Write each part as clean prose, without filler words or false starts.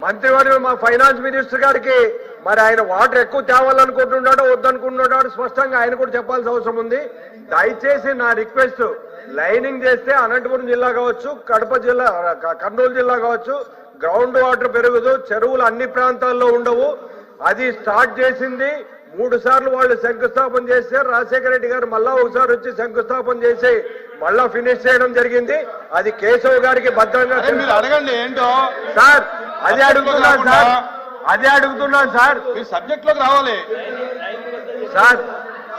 మంత్రివర్యులు మా finance minister గారికి మరి ఆయన వాటర్ ఎక్కువ తేవాలనుకుంటున్నాడో వద్దనుకుంటున్నాడో స్పష్టంగా ఆయన కూడా చెప్పాల్సిన అవసరం ఉంది. దయచేసి నా రిక్వెస్ట్, లైనింగ్ చేస్తే అనంతపురం జిల్లా కావచ్చు, కడప జిల్లా, కర్నూలు జిల్లా కావచ్చు, గ్రౌండ్ వాటర్ పెరగదు, చెరువులు అన్ని ప్రాంతాల్లో ఉండవు. అది స్టార్ట్ చేసింది 3 సార్లు వాళ్ళు శంకుస్థాపన చేశారు. రాజశేఖర రెడ్డి గారు మళ్ళా ఒకసారి వచ్చి శంకుస్థాపన చేసి మళ్ళా ఫినిష్ చేయడం జరిగింది. అది కేశవ్ గారికి భద్రంగా అడగండి ఏంటో సార్. అదే అడుగుతున్నాను సార్. మీ సబ్జెక్ట్ లోకి రావాలి సార్.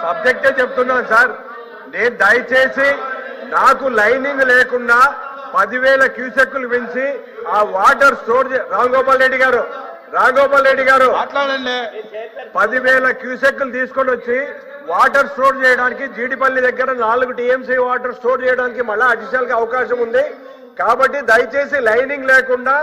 సబ్జెక్టే చెప్తున్నాను సార్. నేను దయచేసి నాకు లైనింగ్ లేకుండా 10,000 క్యూసెక్కులు పెంచి ఆ వాటర్ స్టోర్ రాంగోపాల్ రెడ్డి గారు మాట్లాడండి. 10,000 క్యూసెక్కులు తీసుకొని వచ్చి వాటర్ స్టోర్ చేయడానికి జీడిపల్లి దగ్గర 4 టీఎంసీ వాటర్ స్టోర్ చేయడానికి మళ్ళా అడిషనల్ గా అవకాశం ఉంది. కాబట్టి దయచేసి లైనింగ్ లేకుండా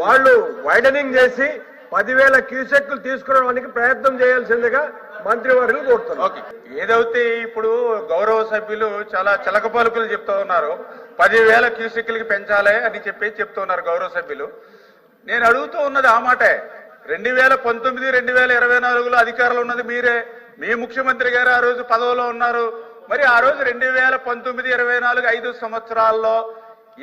వాళ్ళు వైడనింగ్ చేసి 10,000 క్యూసెక్కులు తీసుకురావడానికి ప్రయత్నం చేయాల్సిందిగా మంత్రివర్యులు కోరుతున్నారు. ఏదైతే ఇప్పుడు గౌరవ సభ్యులు చాలా చిలక పలుకులు చెప్తూ ఉన్నారు, 10,000 క్యూసెక్కులకి పెంచాలి అని చెప్తున్నారు గౌరవ సభ్యులు. నేను అడుగుతూ ఉన్నది ఆ మాటే. 2019, 2024లో అధికారంలో ఉన్నది మీరే. మీ ముఖ్యమంత్రి గారు ఆ రోజు పదవిలో ఉన్నారు. మరి ఆ రోజు 2019, 2024 5 సంవత్సరాల్లో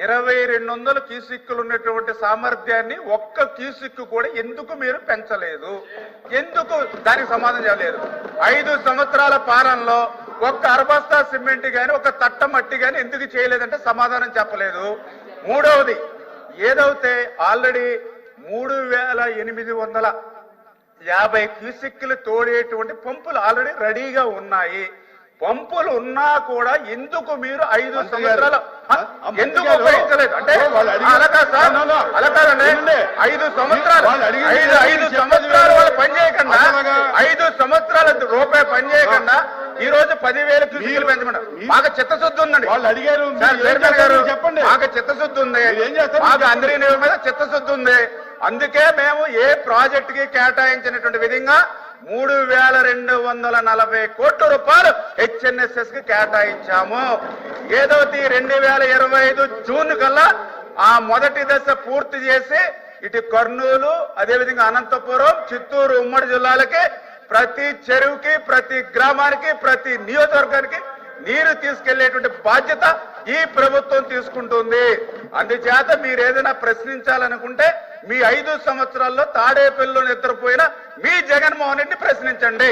2,200 క్యూసెక్కులు ఉన్నటువంటి సామర్థ్యాన్ని ఒక్క క్యూసెక్కు కూడా ఎందుకు మీరు పెంచలేదు? ఎందుకు దానికి సమాధానం చెప్పలేదు? 5 సంవత్సరాల పాలనలో ఒక్క అరబస్తా సిమెంట్ గాని, ఒక తట్ట మట్టి గాని ఎందుకు చేయలేదంటే సమాధానం చెప్పలేదు. మూడవది, ఏదైతే ఆల్రెడీ 3,850 క్యూసెక్కులు తోడేటువంటి పంపులు ఆల్రెడీ రెడీగా ఉన్నాయి. పంపులు ఉన్నా కూడా ఎందుకు మీరు 5 సంవత్సరాలు ఎందుకు ఉపయోగించలేదు? అంటే అలా కాదండి. 5 సంవత్సరాలు వాళ్ళు పనిచేయకుండా, 5 సంవత్సరాల రూపాయి పనిచేయకుండా ఈ రోజు 10,000 క్యూసెక్కులు పెంచమంటారు. మాకు చిత్తశుద్ధి ఉందండి. వాళ్ళు అడిగారు చెప్పండి. మాకు చిత్తశుద్ధి ఉంది, మాకు అందరి మీద చిత్తశుద్ధి ఉంది. అందుకే మేము ఏ ప్రాజెక్ట్ కి కేటాయించినటువంటి విధంగా 3,240 కోట్ల రూపాయలు హెచ్ఎన్ఎస్ఎస్ కి కేటాయించాము. ఏదైతే 2025 జూన్ కల్లా ఆ మొదటి దశ పూర్తి చేసి ఇటు కర్నూలు, అదేవిధంగా అనంతపురం, చిత్తూరు ఉమ్మడి జిల్లాలకి ప్రతి చెరువుకి, ప్రతి గ్రామానికి, ప్రతి నియోజకవర్గానికి నీరు తీసుకెళ్లేటువంటి బాధ్యత ఈ ప్రభుత్వం తీసుకుంటుంది. అందుచేత మీరు ఏదైనా ప్రశ్నించాలనుకుంటే మీ 5 సంవత్సరాల్లో తాడేపల్లిలో నిద్రపోయిన మీ జగన్మోహన్ రెడ్డి ప్రశ్నించండి.